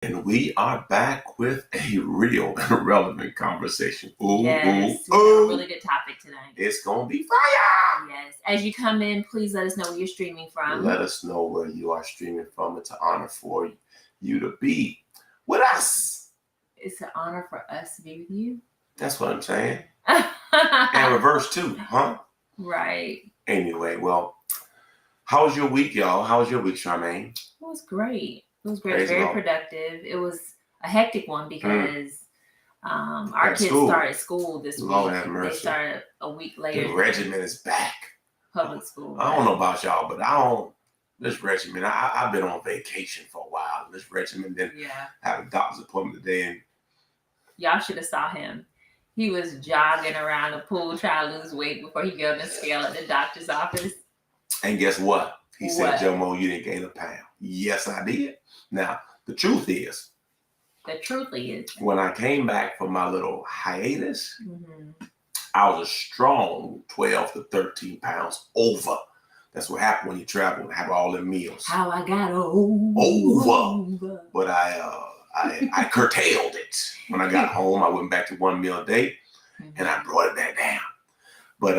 And we are back with a real and relevant conversation. Yes, we have a really good topic tonight. It's going to be fire. Yes. As you come in, please let us know where you're streaming from. Let us know where you are streaming from. It's an honor for you to be with us. It's an honor for us to be with you. That's what I'm saying. And reverse too, huh? Right. Anyway, well, how was your week, y'all? How was your week, Charmaine? It was great. It was great. Very productive. It was a hectic one because our kids started school this week. Lord have mercy. They started a week later. The regimen is back. Public school. I don't know about y'all, but this regimen, I've been on vacation for a while. This regimen didn't have a doctor's appointment today. And y'all should have saw him. He was jogging around the pool trying to lose weight before he got on the scale at the doctor's office. And guess what? He said, Jomo, you didn't gain a pound. Yes, I did. Now, the truth is, when I came back from my little hiatus, I was a strong 12 to 13 pounds over. That's what happened when you travel and have all them meals. How I got over. But I curtailed it. When I got home, I went back to one meal a day, and I brought it back down. But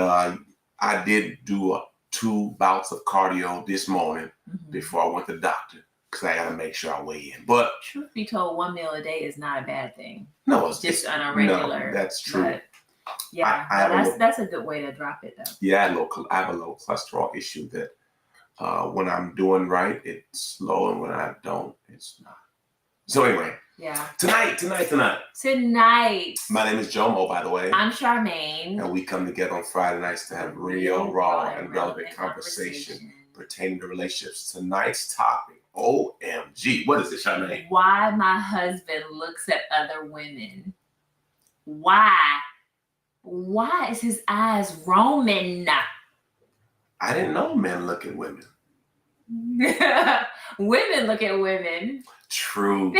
I did do 2 bouts of cardio this morning before I went to the doctor, because I got to make sure I weigh in. But truth be told, 1 meal a day is not a bad thing. No, it's just on a regular. No, that's true. But yeah, that's a good way to drop it, though. Yeah, I have a low cholesterol issue that when I'm doing right, it's low, and when I don't, it's not. So anyway. Yeah. Tonight. My name is Jomo, by the way. I'm Charmaine. And we come together on Friday nights to have real, raw, and relevant conversation pertaining to relationships. Tonight's topic, OMG. What is it, Charmaine? Why my husband looks at other women. Why? Why is his eyes roaming? I didn't know men look at women. Women look at women. True.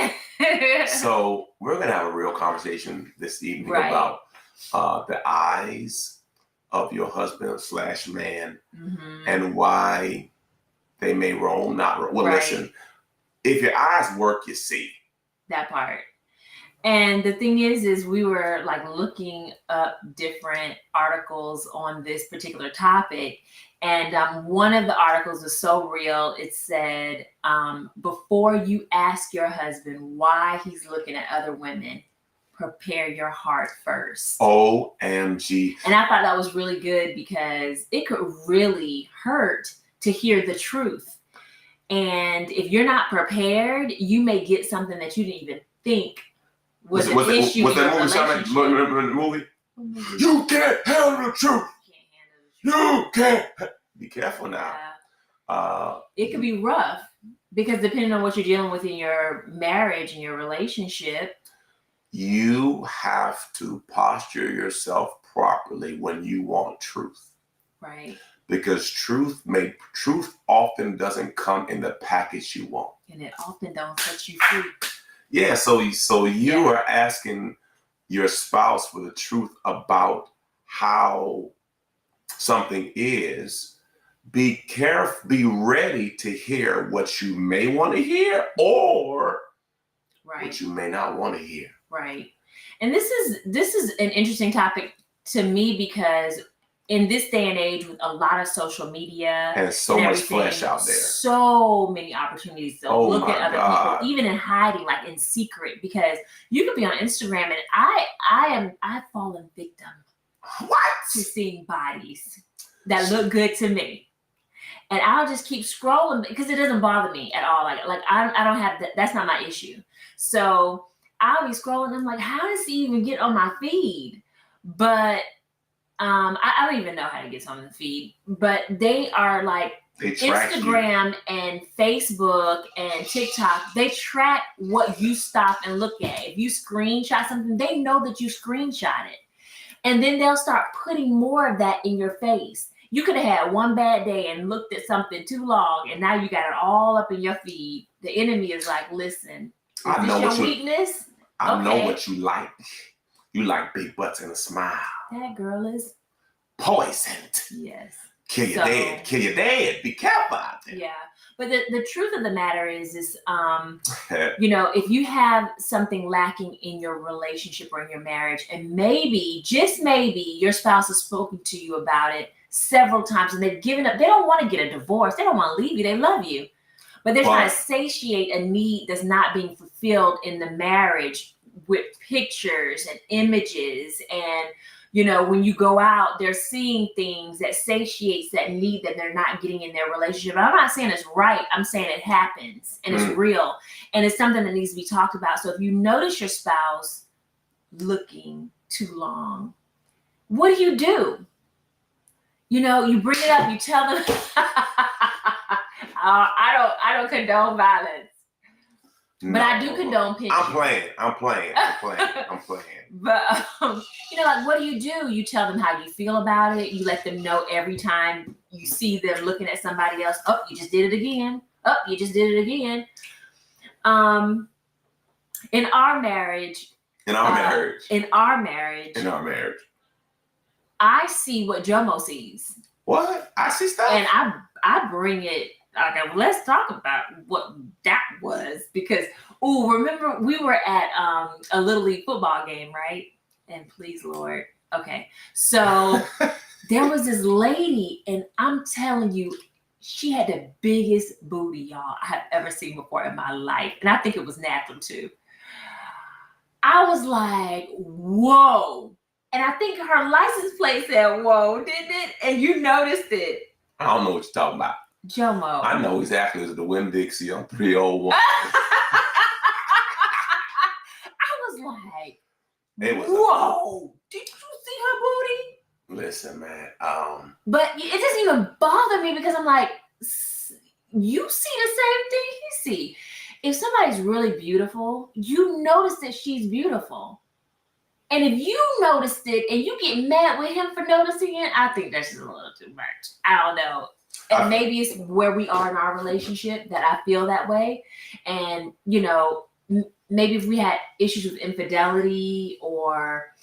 So we're going to have a real conversation this evening about the eyes of your husband / man and why they may roam, not roam. Well, listen, if your eyes work, you see. That part. And the thing is we were like looking up different articles on this particular topic. And one of the articles is so real. It said, before you ask your husband why he's looking at other women, prepare your heart first. OMG. And I thought that was really good because it could really hurt to hear the truth. And if you're not prepared, you may get something that you didn't even think was an issue. Was that movie? You can't handle the truth. You can't. Be careful now. It could be rough because depending on what you're dealing with in your marriage and your relationship, you have to posture yourself properly when you want truth. Right. Because truth often doesn't come in the package you want. And it often don't set you free. Yeah, so you are asking your spouse for the truth about how something is. Be careful, be ready to hear what you may want to hear or what you may not want to hear. Right. And this is an interesting topic to me because in this day and age with a lot of social media and so much flesh out there, so many opportunities to look at other people, even in hiding, like in secret, because you could be on Instagram and I've fallen victim to seeing bodies that look good to me. And I'll just keep scrolling because it doesn't bother me at all. Like I don't have that. That's not my issue. So I'll be scrolling. And I'm like, how does he even get on my feed? But I don't even know how to get on the feed. But they are like Instagram and Facebook and TikTok. They track what you stop and look at. If you screenshot something, they know that you screenshot it. And then they'll start putting more of that in your face. You could have had one bad day and looked at something too long, and now you got it all up in your feed. The enemy is like, listen, is this your weakness? I know what you like. You like big butts and a smile. That girl is poisoned. Yes. Kill your dad. Be careful out there. Yeah. But the truth of the matter is you know, if you have something lacking in your relationship or in your marriage, and maybe, just maybe, your spouse has spoken to you about it several times and they've given up, they don't want to get a divorce, they don't want to leave you, they love you, but they're trying to satiate a need that's not being fulfilled in the marriage with pictures and images. And you know, when you go out, they're seeing things that satiates that need that they're not getting in their relationship. I'm not saying it's right. I'm saying it happens and it's real. And it's something that needs to be talked about. So if you notice your spouse looking too long, what do? You know, you bring it up, you tell them, I don't condone violence. No, but I do condone pictures. I'm playing. But, you know, like, what do? You tell them how you feel about it. You let them know every time you see them looking at somebody else. Oh, you just did it again. Oh, you just did it again. In our marriage, I see what Jomo sees. What? I see stuff. And I bring it. Okay, well, let's talk about what that was, because remember we were at a Little League football game, right? And please, Lord, okay. So there was this lady, and I'm telling you, she had the biggest booty, y'all, I have ever seen before in my life, and I think it was natural too. I was like, whoa, and I think her license plate said whoa, didn't it? And you noticed it. I don't know what you're talking about. Jomo. I know exactly. It was the Winn-Dixie on 301. I was like, whoa, did you see her booty? Listen, man. But it doesn't even bother me because I'm like, you see the same thing he see. If somebody's really beautiful, you notice that she's beautiful. And if you noticed it and you get mad with him for noticing it, I think that's just a little too much. I don't know. And maybe it's where we are in our relationship that I feel that way. And, you know, maybe if we had issues with infidelity or,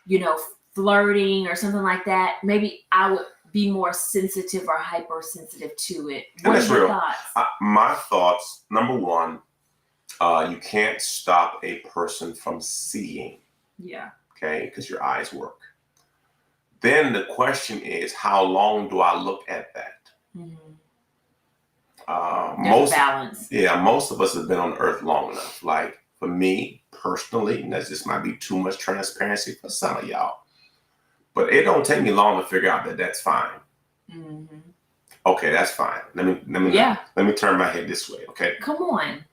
you know, flirting or something like that, maybe I would be more sensitive or hypersensitive to it. What are your thoughts? My thoughts, number one, you can't stop a person from seeing. Yeah. Okay, because your eyes work. Then the question is, how long do I look at that? Balance. Yeah, most of us have been on earth long enough. Like for me personally, and that just might be too much transparency for some of y'all, but it don't take me long to figure out that that's fine. Okay, that's fine. Let me turn my head this way. Okay, come on.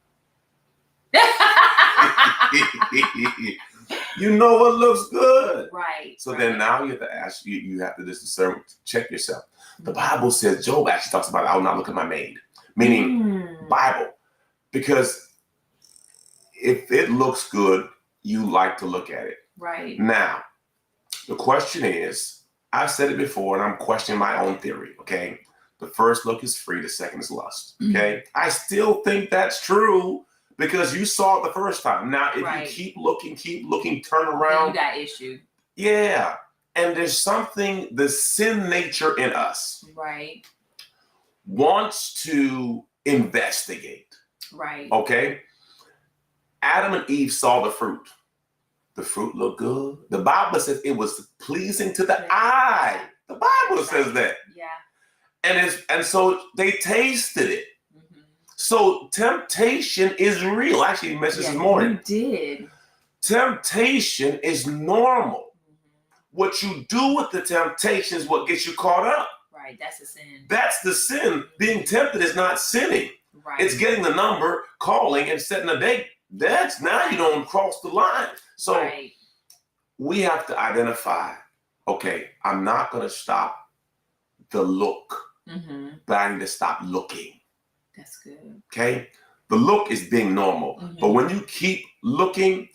You know what looks good, right? So then now you have to ask you have to just discern, check yourself. The Bible says, Job actually talks about, I will not look at my maid, meaning Bible, because if it looks good, you like to look at it. Right. Now, the question is, I've said it before, and I'm questioning my own theory. Okay, the first look is free, the second is lust. Okay, I still think that's true. Because you saw it the first time. Now, if you keep looking, turn around. You got issue. Yeah. And there's something, the sin nature in us. Right. Wants to investigate. Right. Okay. Adam and Eve saw the fruit. The fruit looked good. The Bible says it was pleasing to the eye. The Bible says that. Yeah. And so they tasted it. So temptation is real. Actually, you mentioned this morning. You did. Temptation is normal. What you do with the temptation is what gets you caught up. Right, that's the sin. That's the sin. Being tempted is not sinning. Right. It's getting the number, calling, and setting a date. That's now you don't cross the line. So we have to identify, okay, I'm not going to stop the look, but I need to stop looking. That's good. Okay. The look is being normal. But when you keep looking,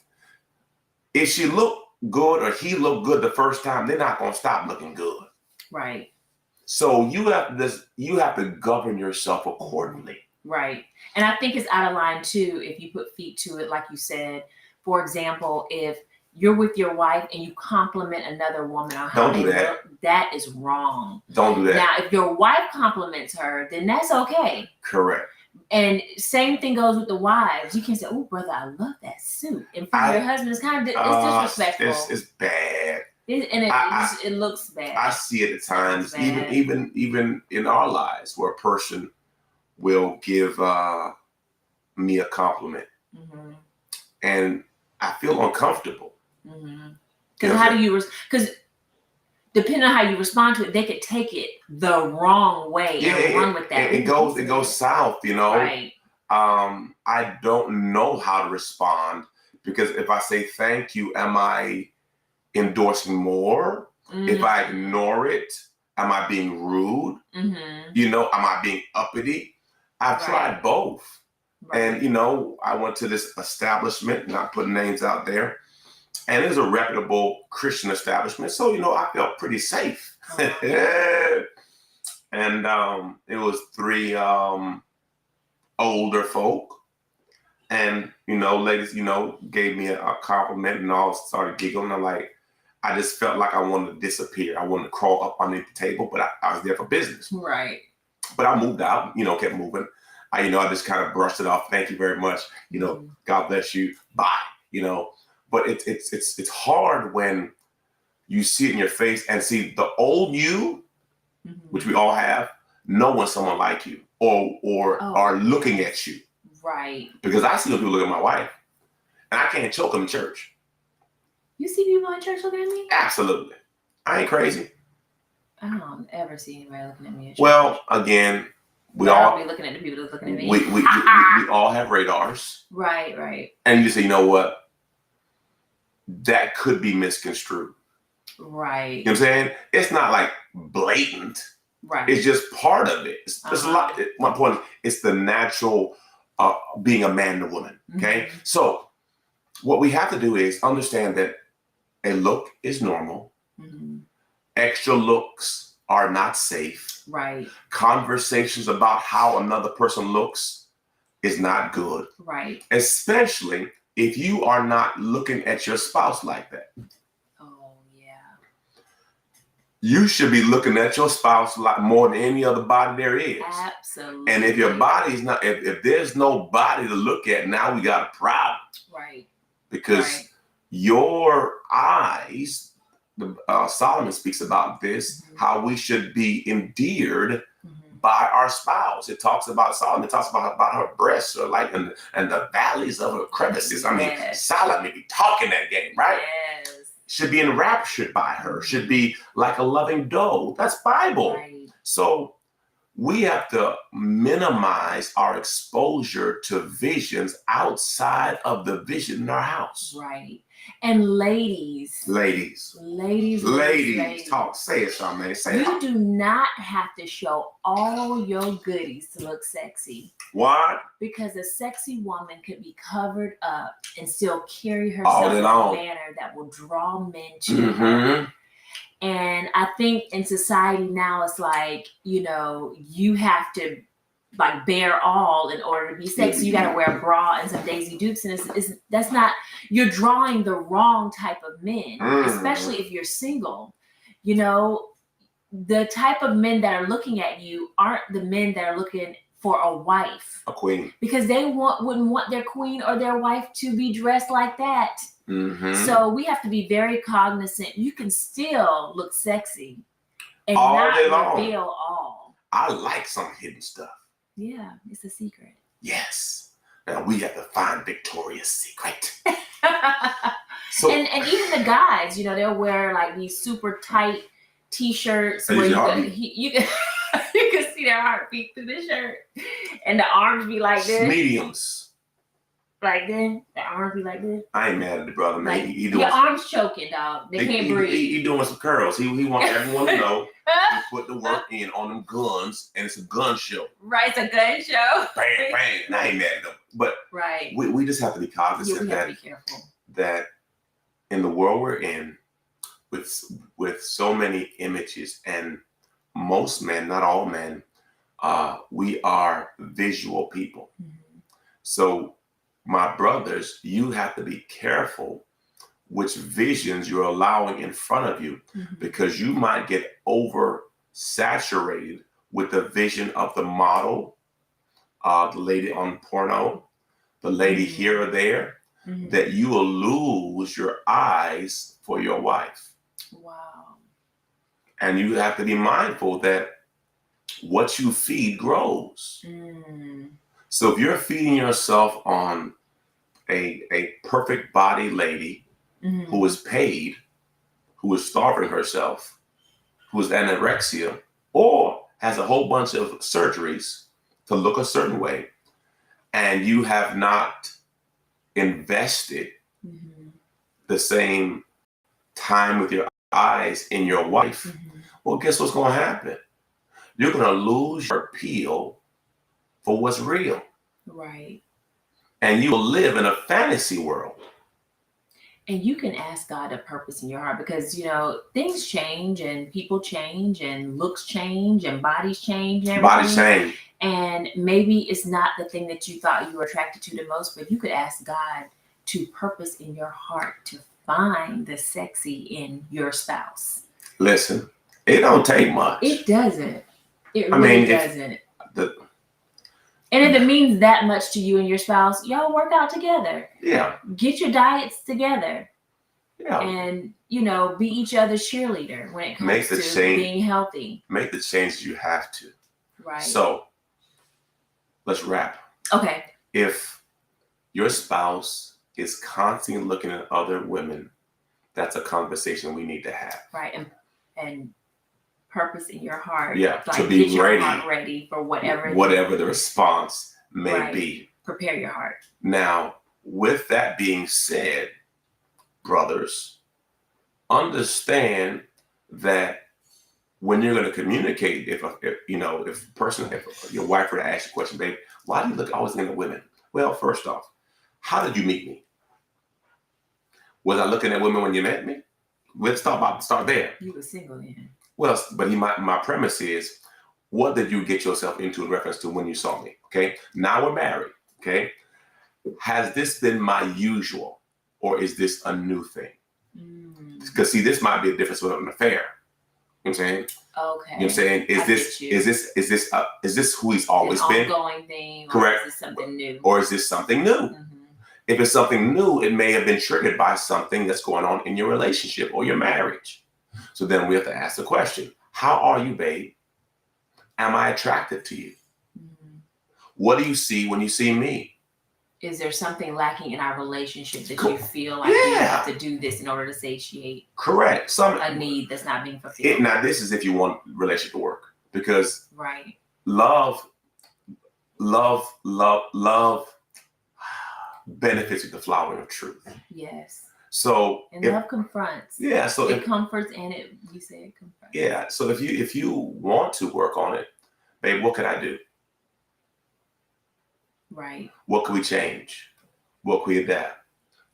if she looked good or he looked good the first time, they're not going to stop looking good. Right. So you have to govern yourself accordingly. Right. And I think it's out of line too if you put feet to it, like you said. For example, if you're with your wife and you compliment another woman on how they look, that is wrong. Don't do that. Now, if your wife compliments her, then that's okay. Correct. And same thing goes with the wives. You can say, "Oh, brother, I love that suit," and for your husband, it's kind of it's disrespectful. It's bad, it looks bad. I see it at times, even in our lives, where a person will give me a compliment, and I feel uncomfortable. Because how do you? Because depending on how you respond to it, they could take it the wrong way and run with that. It goes south, you know. Right. I don't know how to respond, because if I say thank you, am I endorsing more? If I ignore it, am I being rude? You know, am I being uppity? I've tried both. And, you know, I went to this establishment, not putting names out there, and it was a reputable Christian establishment. So, you know, I felt pretty safe. And it was 3 older folk. And, you know, ladies, you know, gave me a compliment and all started giggling. I'm like, I just felt like I wanted to disappear. I wanted to crawl up underneath the table, but I was there for business. Right. But I moved out, you know, kept moving. I just kind of brushed it off. Thank you very much. You know, God bless you. Bye. You know, but it's hard when you see it in your face and see the old you, which we all have, knowing someone like you or are looking at you. Right. Because I see when people look at my wife, and I can't choke them in church. You see people in church looking at me? Absolutely. I ain't crazy. I don't ever see anybody looking at me in church. Well, again, we all be looking at the people that's looking at me. We all have radars. Right. And you say, you know what? That could be misconstrued. Right. You know what I'm saying? It's not like blatant. Right. It's just part of it. It's a lot. My point is, it's the natural being a man to woman. Okay. So what we have to do is understand that a look is normal. Extra looks are not safe. Right. Conversations about how another person looks is not good. Right. Especially if you are not looking at your spouse like that. Oh, yeah. You should be looking at your spouse like more than any other body there is. Absolutely. And if your body's not, if there's no body to look at, now we got a problem. Right. Because your eyes, Solomon speaks about this, how we should be endeared by our spouse. It talks about Solomon talks about her breasts or like and the valleys of her crevices. I mean, Solomon be talking that game, right? Yes. Should be enraptured by her. Should be like a loving doe. That's Bible. Right. So we have to minimize our exposure to visions outside of the vision in our house. Right. And ladies, talk. Say it, Charmaine. Say it. You do not have to show all your goodies to look sexy. Why? Because a sexy woman could be covered up and still carry herself in a manner that will draw men to her. And I think in society now, it's like, you know, you have to like bear all in order to be sexy. You got to wear a bra and some Daisy Dukes, and that's not. You're drawing the wrong type of men, especially if you're single. You know, the type of men that are looking at you aren't the men that are looking for a wife, a queen, because they wouldn't want their queen or their wife to be dressed like that. So we have to be very cognizant. You can still look sexy and all not day long. reveal all. I like some hidden stuff. Yeah, it's a secret. Yes. Now we have to find Victoria's Secret. So, and even the guys, you know, they'll wear like these super tight t-shirts where you can see their heartbeat through the shirt, and the arms be like this. Mediums. Like this, the arms be like this. I ain't mad at the brother, man. Like, your arms choking, dog. They can't breathe. He doing some curls. He wants everyone to know he put the work in on them guns, and it's a gun show. Right, it's a gun show. Bang, bang. And I ain't mad at them. But we just have to be cognizant have to be careful. That in the world we're in, with so many images, and most men, not all men, we are visual people. So my brothers, you have to be careful which visions you're allowing in front of you, because you might get oversaturated with the vision of the model, the lady on porno, the lady here or there, that you will lose your eyes for your wife. Wow. And you have to be mindful that what you feed grows. So if you're feeding yourself on a perfect body lady who is paid, who is starving herself, who is anorexia, or has a whole bunch of surgeries to look a certain way, and you have not invested the same time with your eyes in your wife, well, guess what's going to happen? You're going to lose your appeal for what's real. Right. And you will live in a fantasy world. And you can ask God a purpose in your heart, because, you know, things change and people change and looks change and bodies change. And bodies change. And maybe it's not the thing that you thought you were attracted to the most, but you could ask God to purpose in your heart to find the sexy in your spouse. Listen, it don't take much. It doesn't. It really doesn't. And if it means that much to you and your spouse, y'all work out together. Yeah. Get your diets together. Yeah. And, you know, be each other's cheerleader when it comes to being healthy. Make the changes you have to. Right. So let's wrap. Okay. If your spouse is constantly looking at other women, that's a conversation we need to have. Right. And purpose in your heart. Yeah, like, to be get ready. Your heart ready for whatever the response may be. Prepare your heart. Now, with that being said, brothers, understand that when you're going to communicate, if your wife were to ask you a question, babe, why do you look always looking at women? Well, first off, how did you meet me? Was I looking at women when you met me? Let's start there. You were single then. Well, but my premise is, what did you get yourself into in reference to when you saw me? Okay. Now we're married. Okay. Has this been my usual, or is this a new thing? Because see, this might be a difference with an affair. You know what I'm saying? Okay. You know what I'm saying? Is this who he's always been? An ongoing thing. Correct. Or is this something new? Or is this something new? If it's something new, it may have been triggered by something that's going on in your relationship or your marriage. So then we have to ask the question, how are you, babe? Am I attractive to you? What do you see when you see me? Is there something lacking in our relationship that you feel like you have to do this in order to satiate? Correct. A need that's not being fulfilled. Now, this is if you want relationship to work, because love benefits with the flowering of truth. Yes. So love confronts. Yeah. So it comforts and you say it confronts. Yeah. So if you want to work on it, babe, what can I do? Right. What can we change? What can we adapt?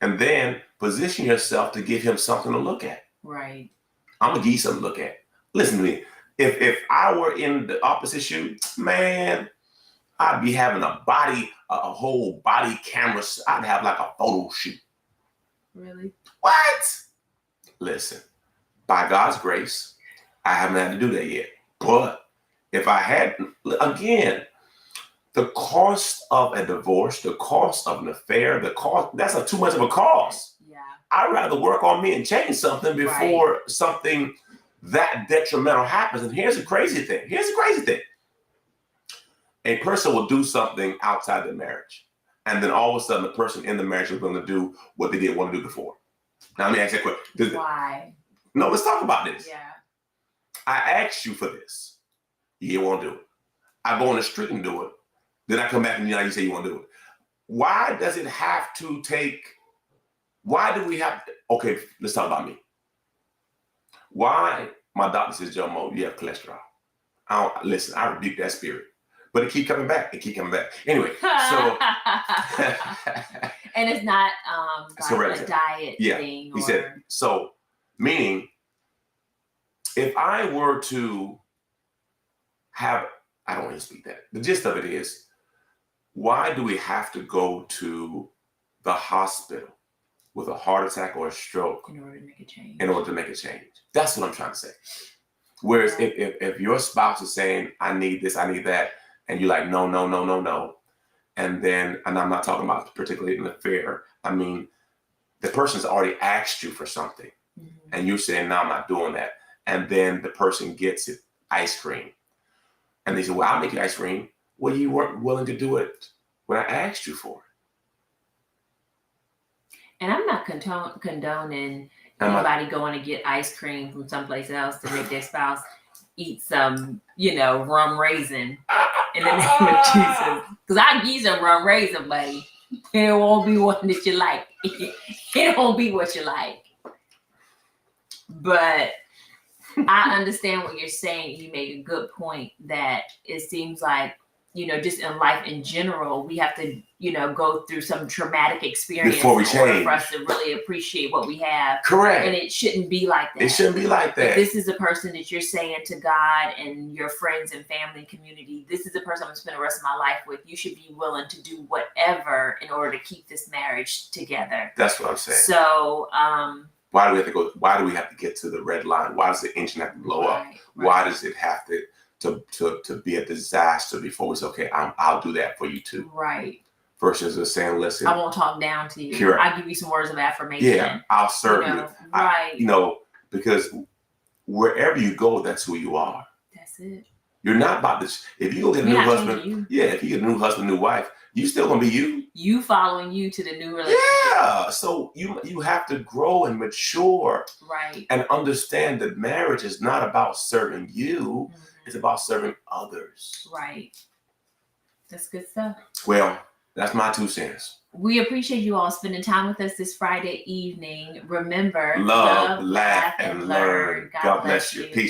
And then position yourself to give him something to look at. Right. I'm gonna give you something to look at. Listen to me. If I were in the opposite shoe, man, I'd be having a whole body camera. I'd have like a photo shoot. Really? What? Listen, by God's grace, I haven't had to do that yet. But if I had, again, the cost of a divorce, the cost of an affair, that's too much of a cost. Yeah. I'd rather work on me and change something before something that detrimental happens. And here's the crazy thing. A person will do something outside the marriage. And then all of a sudden, the person in the marriage is going to do what they didn't want to do before. Now, let me ask you a question. Why? No, let's talk about this. Yeah. I asked you for this. You won't do it. I go on the street and do it. Then I come back and you say you won't do it. Why does it have to take? Why do we have? Okay, let's talk about me. Why? My doctor says, Jomo, you have cholesterol. I rebuke that spirit. But it keep coming back. Anyway, so and it's not like a diet thing. He said so. Meaning, if I were to have, I don't want to speak that. The gist of it is, why do we have to go to the hospital with a heart attack or a stroke in order to make a change? That's what I'm trying to say. Whereas if your spouse is saying, I need this, I need that, and you're like, no, and I'm not talking about particularly an affair. I mean, the person's already asked you for something, and you're saying, no, I'm not doing that. And then the person gets it, ice cream. And they say, well, I'll make you ice cream. Well, you weren't willing to do it when I asked you for it. And I'm not condoning anybody going to get ice cream from someplace else to make their spouse eat some, rum raisin in the name of Jesus. Because I give you some rum raisin, buddy. And it won't be one that you like. It won't be what you like. But I understand what you're saying. You make a good point that it seems like, just in life in general, we have to, go through some traumatic experience before we change, for us to really appreciate what we have. Correct. And it shouldn't be like that. It shouldn't be like that. If this is a person that you're saying to God and your friends and family and community, this is the person I'm going to spend the rest of my life with. You should be willing to do whatever in order to keep this marriage together. That's what I'm saying. So, why do we have to go? Why do we have to get to the red line? Why does the engine have to blow up? Right. Why does it have to be a disaster before we say, okay, I'll do that for you too? Right. Versus just saying, listen, I won't talk down to you. Correct. I'll give you some words of affirmation. Yeah, I'll serve you. Right. Because wherever you go, that's who you are. That's it. You're not about this. If you go get a new husband, if you get a new husband, new wife, you still gonna be you. You following you to the new relationship. Yeah. So you have to grow and mature. Right. And understand that marriage is not about serving you. Mm-hmm. It's about serving others. Right. That's good stuff. Well, that's my 2 cents. We appreciate you all spending time with us this Friday evening. Remember, love, laugh, and learn. God bless you. Peace.